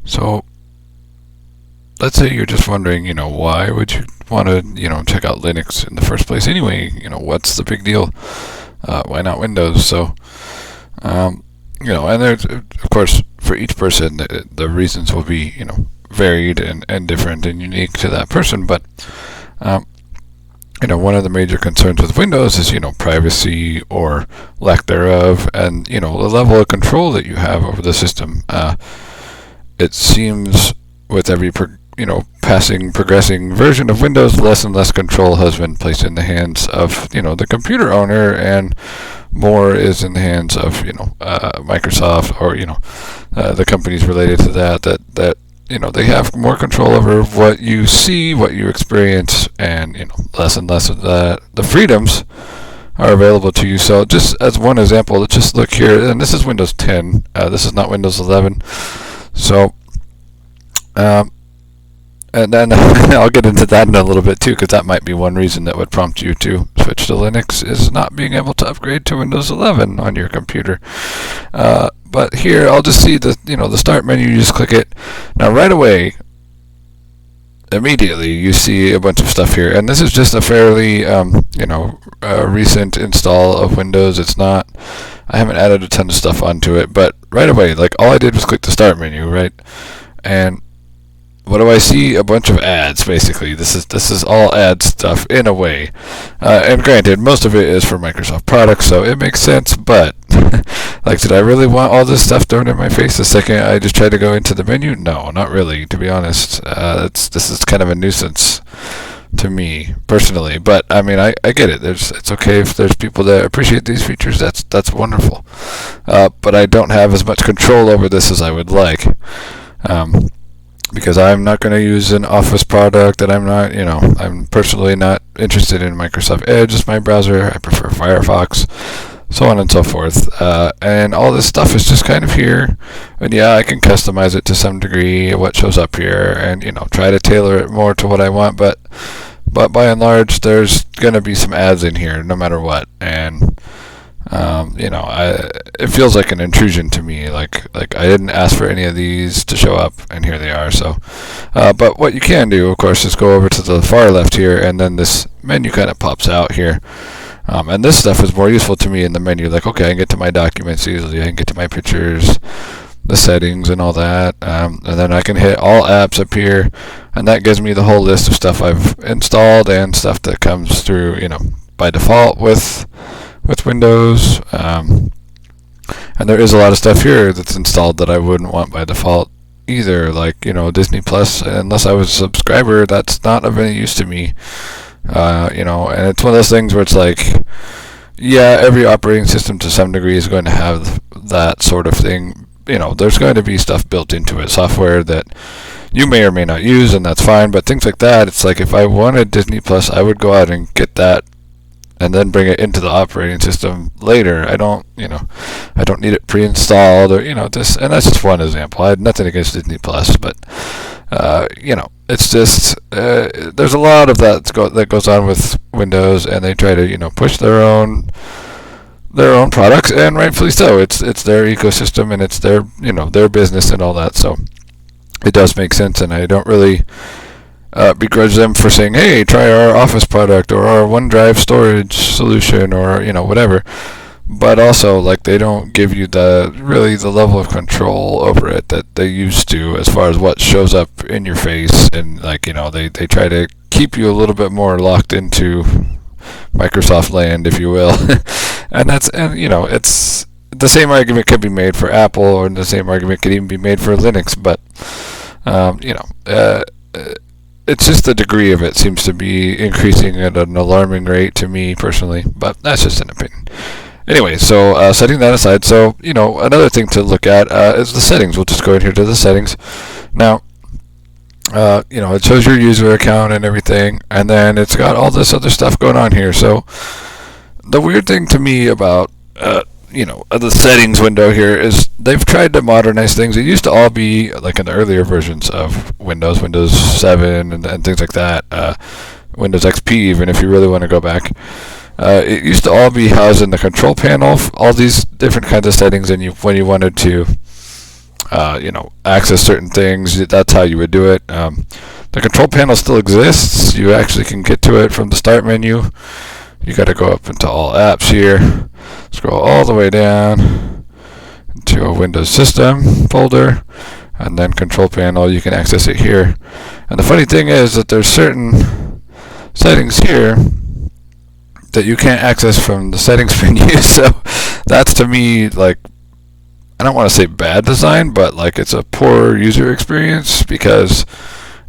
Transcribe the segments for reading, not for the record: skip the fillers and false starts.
So let's say you're just wondering, why would you want to, check out Linux in the first place anyway? What's the big deal? Why not Windows? So, and there's, of course, for each person, the reasons will be, varied and different and unique to that person. But, one of the major concerns with Windows is, privacy or lack thereof, and, the level of control that you have over the system. It seems with every progressing version of Windows, less and less control has been placed in the hands of the computer owner, and more is in the hands of Microsoft or the companies related to that they have more control over what you see, what you experience, and less and less of the freedoms are available to you. So just as one example, let's just look here, and this is Windows 10. This is not Windows 11. So, and then I'll get into that in a little bit too, because that might be one reason that would prompt you to switch to Linux, is not being able to upgrade to Windows 11 on your computer. But here, I'll just see the start menu. You just click it. Now, right away, immediately, you see a bunch of stuff here, and this is just a fairly recent install of Windows. It's not. I haven't added a ton of stuff onto it, but right away, like all I did was click the start menu, right? And what do I see? A bunch of ads, basically. This is all ad stuff in a way. And granted, most of it is for Microsoft products, so it makes sense. But like, did I really want all this stuff thrown in my face the second I just tried to go into the menu? No, not really. To be honest, this is kind of a nuisance to me personally. But I mean, I get it. It's okay if there's people that appreciate these features. That's wonderful. But I don't have as much control over this as I would like. Because I'm not going to use an Office product, and I'm personally not interested in Microsoft Edge as my browser. I prefer Firefox, so on and so forth. And all this stuff is just kind of here. And yeah, I can customize it to some degree, what shows up here, and try to tailor it more to what I want. But by and large, there's going to be some ads in here, no matter what. And it feels like an intrusion to me. Like I didn't ask for any of these to show up, and here they are. So, but what you can do, of course, is go over to the far left here, and then this menu kind of pops out here. And this stuff is more useful to me in the menu. Like, okay, I can get to my documents easily. I can get to my pictures, the settings, and all that. And then I can hit all apps up here, and that gives me the whole list of stuff I've installed and stuff that comes through, by default with Windows. And there is a lot of stuff here that's installed that I wouldn't want by default either, like Disney Plus. Unless I was a subscriber, that's not of any use to me. And it's one of those things where it's like, yeah, every operating system to some degree is going to have that sort of thing. There's going to be stuff built into it, software that you may or may not use, and that's fine. But things like that, it's like if I wanted Disney Plus, I would go out and get that and then bring it into the operating system later. I don't need it pre-installed or this. And that's just one example. I had nothing against Disney Plus, but it's just there's a lot of that goes on with Windows, and they try to push their own products, and rightfully so. It's their ecosystem, and it's their business and all that. So it does make sense, and I don't really begrudge them for saying, hey, try our Office product or our OneDrive storage solution or whatever. But also, like, they don't give you the level of control over it that they used to, as far as what shows up in your face. And they try to keep you a little bit more locked into Microsoft land, if you will. and it's the same argument could be made for Apple, or the same argument could even be made for Linux. But it's just the degree of it seems to be increasing at an alarming rate to me personally, but that's just an opinion. Anyway, so setting that aside, so another thing to look at is the settings. We'll just go in here to the settings. Now, it shows your user account and everything, and then it's got all this other stuff going on here. So the weird thing to me about the settings window here is they've tried to modernize things. It used to all be like in the earlier versions of Windows 7 and things like that, Windows XP even, if you really want to go back. It used to all be housed in the control panel, all these different kinds of settings, and when you wanted to access certain things. That's how you would do it. The control panel still exists. You actually can get to it from the start menu. You got to go up into all apps here, scroll all the way down to a Windows System folder, and then control panel. You can access it here. And the funny thing is that there's certain settings here that you can't access from the settings menu. So that's, to me, like, I don't want to say bad design, but like it's a poor user experience, because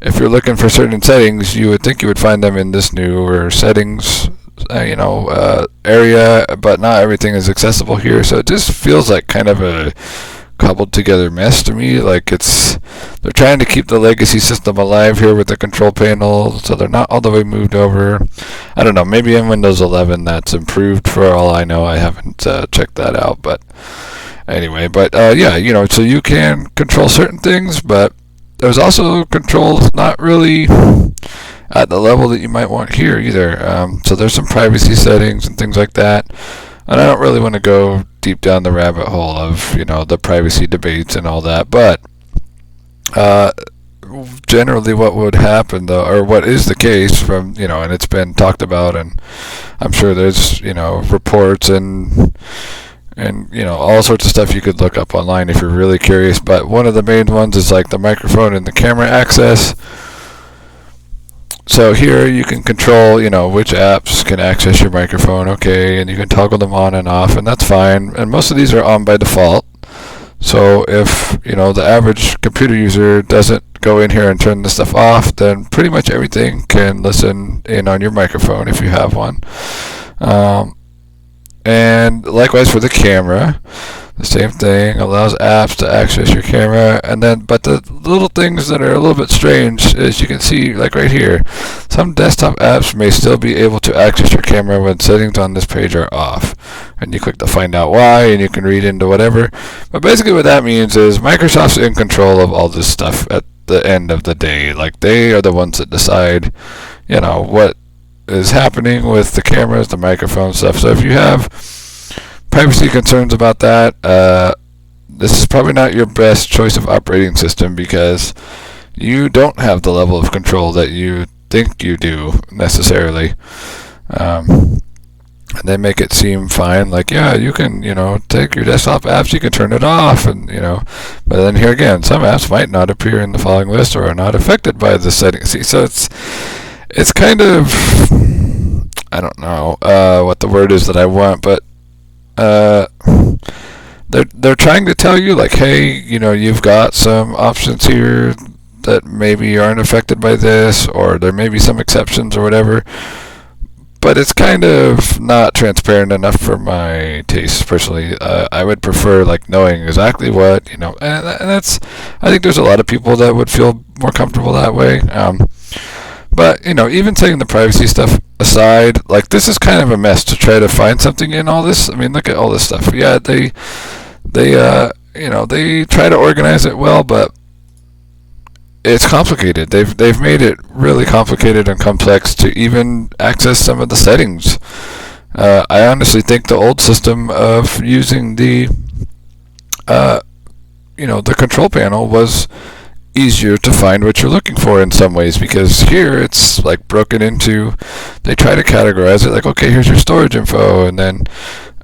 if you're looking for certain settings, you would think you would find them in this newer settings area, but not everything is accessible here. So it just feels like kind of a cobbled together mess to me. Like they're trying to keep the legacy system alive here with the control panel, so they're not all the way moved over. I don't know, maybe in Windows 11 that's improved, for all I know. I haven't checked that out, but anyway, so you can control certain things, but there's also controls not really at the level that you might want here either. So there's some privacy settings and things like that. And I don't really want to go deep down the rabbit hole of, the privacy debates and all that. But generally what would happen, though, or what is the case from, and it's been talked about, and I'm sure there's, reports and all sorts of stuff you could look up online if you're really curious. But one of the main ones is like the microphone and the camera access. So here you can control, which apps can access your microphone, okay, and you can toggle them on and off, and that's fine. And most of these are on by default. So if, the average computer user doesn't go in here and turn this stuff off, then pretty much everything can listen in on your microphone if you have one. And likewise for the camera, the same thing, allows apps to access your camera. But the little things that are a little bit strange is you can see, like right here, some desktop apps may still be able to access your camera when settings on this page are off. And you click to find out why, and you can read into whatever. But basically what that means is Microsoft's in control of all this stuff at the end of the day. Like, they are the ones that decide, what is happening with the cameras, the microphone stuff. So if you have privacy concerns about that, this is probably not your best choice of operating system, because you don't have the level of control that you think you do necessarily. And they make it seem fine, like, yeah, you can, take your desktop apps, you can turn it off, and, but then here again, some apps might not appear in the following list or are not affected by the settings. See, so it's kind of, I don't know what the word is that I want, but they're trying to tell you, like, hey, you've got some options here that maybe aren't affected by this, or there may be some exceptions or whatever. But it's kind of not transparent enough for my taste, personally. I would prefer, like, knowing exactly what, and that's, I think there's a lot of people that would feel more comfortable that way. But, even setting the privacy stuff aside, like, this is kind of a mess to try to find something in all this. I mean, look at all this stuff. Yeah, they try to organize it well, but it's complicated. They've made it really complicated and complex to even access some of the settings. I honestly think the old system of using the control panel was easier to find what you're looking for in some ways, because here it's like broken into, they try to categorize it like, okay, here's your storage info, and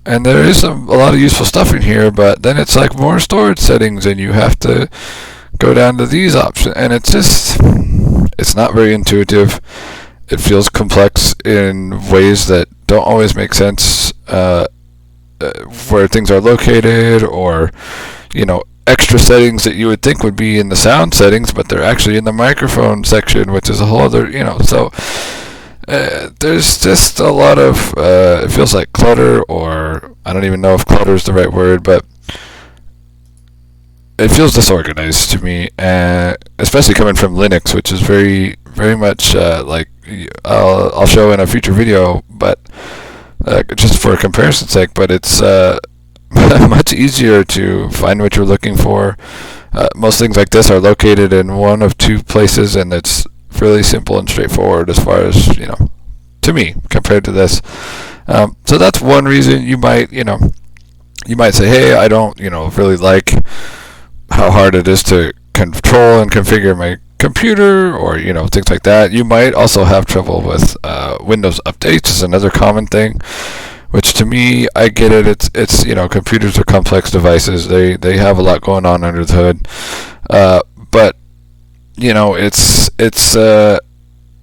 there is a lot of useful stuff in here, but then it's like more storage settings, and you have to go down to these options, and it's not very intuitive. It feels complex in ways that don't always make sense, where things are located, or extra settings that you would think would be in the sound settings, but they're actually in the microphone section, which is a whole other, so there's just a lot of, it feels like clutter, or I don't even know if clutter is the right word, but it feels disorganized to me, especially coming from Linux, which is very, very much like, I'll show in a future video, but just for comparison's sake, but it's much easier to find what you're looking for. Most things like this are located in one of two places, and it's really simple and straightforward as far as, to me, compared to this. So that's one reason you might say, hey, I don't, really like how hard it is to control and configure my computer, or things like that. You might also have trouble with Windows updates is another common thing, which to me, I get it. It's computers are complex devices. They have a lot going on under the hood, but it's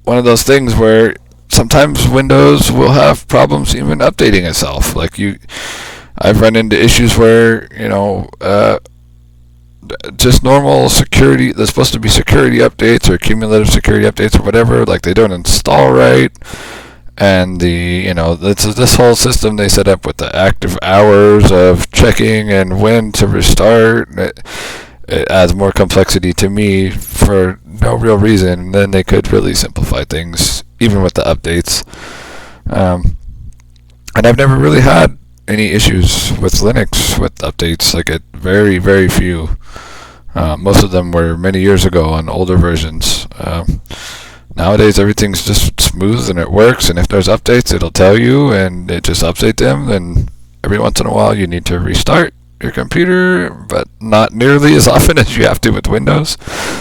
one of those things where sometimes Windows will have problems even updating itself. I've run into issues where just normal security. There's supposed to be security updates or cumulative security updates or whatever. Like they don't install right, and this whole system they set up with the active hours of checking and when to restart. It adds more complexity to me for no real reason. Then they could really simplify things, even with the updates. And I've never really had any issues with Linux with updates. Very, very few. Most of them were many years ago on older versions. Nowadays, everything's just smooth and it works. And if there's updates, it'll tell you, and it just update them. Then every once in a while, you need to restart your computer, but not nearly as often as you have to with Windows.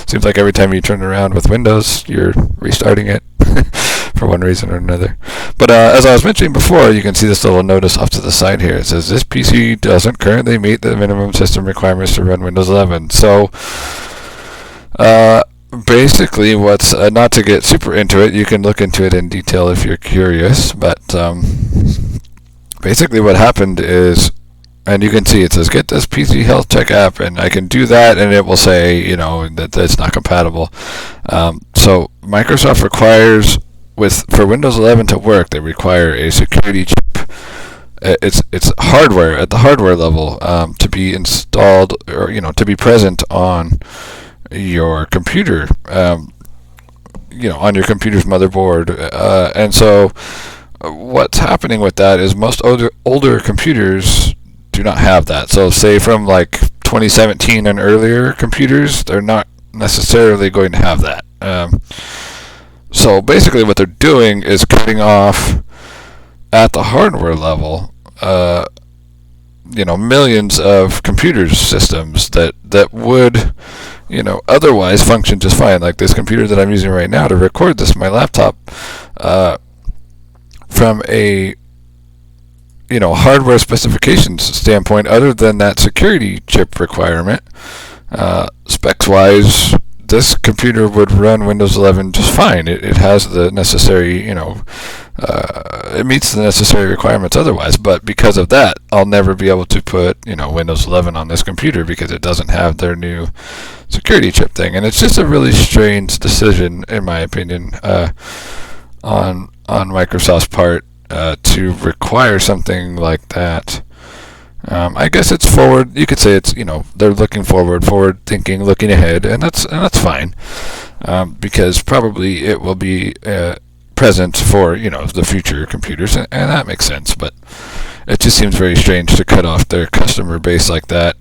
Seems like every time you turn around with Windows, you're restarting it for one reason or another. But as I was mentioning before, you can see this little notice off to the side here. It says, this PC doesn't currently meet the minimum system requirements to run Windows 11. So, basically, what's not to get super into it, you can look into it in detail if you're curious, but basically what happened is, and you can see it says, get this PC Health Check app, and I can do that, and it will say, that it's not compatible. So Microsoft requires, for Windows 11 to work, they require a security chip. It's hardware, at the hardware level, to be installed, or, to be present on your computer, on your computer's motherboard. And so what's happening with that is most older computers do not have that. So say from 2017 and earlier computers, they're not necessarily going to have that. So basically what they're doing is cutting off at the hardware level millions of computer systems that would otherwise function just fine. Like this computer that I'm using right now to record this, my laptop, from a hardware specifications standpoint, other than that security chip requirement, specs wise, this computer would run Windows 11 just fine. It has the necessary, it meets the necessary requirements otherwise, but because of that, I'll never be able to put, Windows 11 on this computer because it doesn't have their new security chip thing. And it's just a really strange decision, in my opinion, on Microsoft's part, to require something like that. I guess it's forward. You could say it's they're looking forward thinking, looking ahead, and that's fine, because probably it will be present for the future computers, and that makes sense. But it just seems very strange to cut off their customer base like that,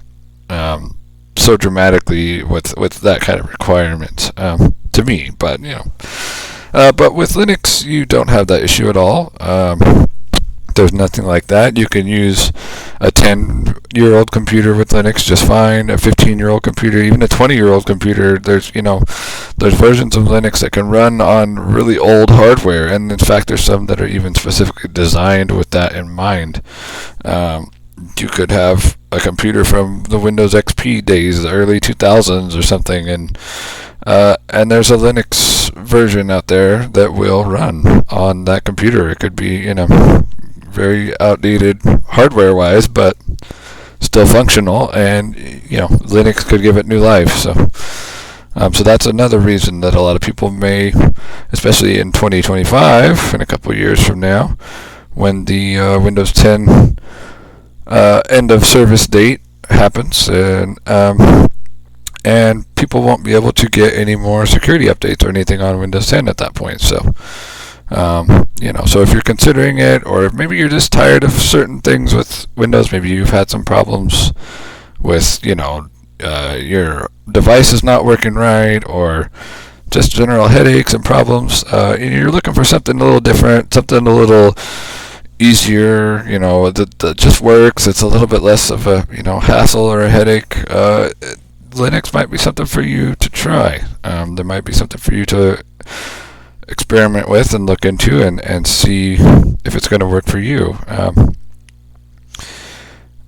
so dramatically with that kind of requirement, to me. But but with Linux, you don't have that issue at all. There's nothing like that. You can use a 10-year-old computer with Linux just fine, a 15-year-old computer, even a 20-year-old computer. There's versions of Linux that can run on really old hardware, and in fact, there's some that are even specifically designed with that in mind. You could have a computer from the Windows XP days, the early 2000s or something, and there's a Linux version out there that will run on that computer. It could be, very outdated hardware-wise, but still functional, and Linux could give it new life. So that's another reason that a lot of people may, especially in 2025, in a couple of years from now, when the Windows 10 end of service date happens, and people won't be able to get any more security updates or anything on Windows 10 at that point. So so if you're considering it, or if maybe you're just tired of certain things with Windows, maybe you've had some problems with, your device is not working right, or just general headaches and problems, and you're looking for something a little different, something a little easier, that just works, it's a little bit less of a, hassle or a headache, Linux might be something for you to try. There might be something for you to experiment with and look into and see if it's going to work for you.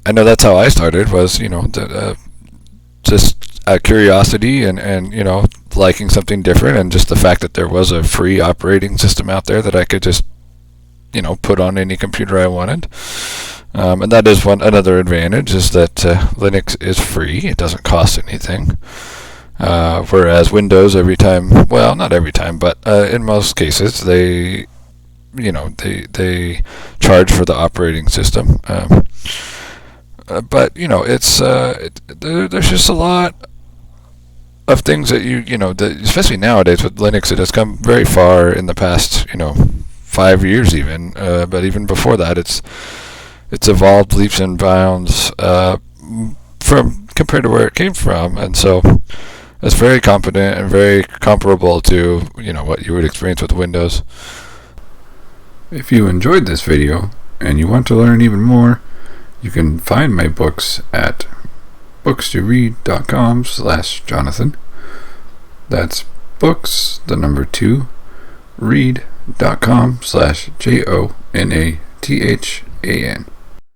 I know that's how I started, was, just curiosity and liking something different, and just the fact that there was a free operating system out there that I could just put on any computer I wanted. And that is another advantage, is that Linux is free. It doesn't cost anything. Whereas Windows, every time, well, not every time, but in most cases, they charge for the operating system. But it's there's just a lot of things that that, especially nowadays with Linux, it has come very far in the past 5 years even. But even before that, it's evolved leaps and bounds from compared to where it came from, and so it's very competent and very comparable to what you would experience with Windows. If you enjoyed this video and you want to learn even more, you can find my books at bookstoread.com/Jonathan. That's books, the number 2, read.com/JONATHAN.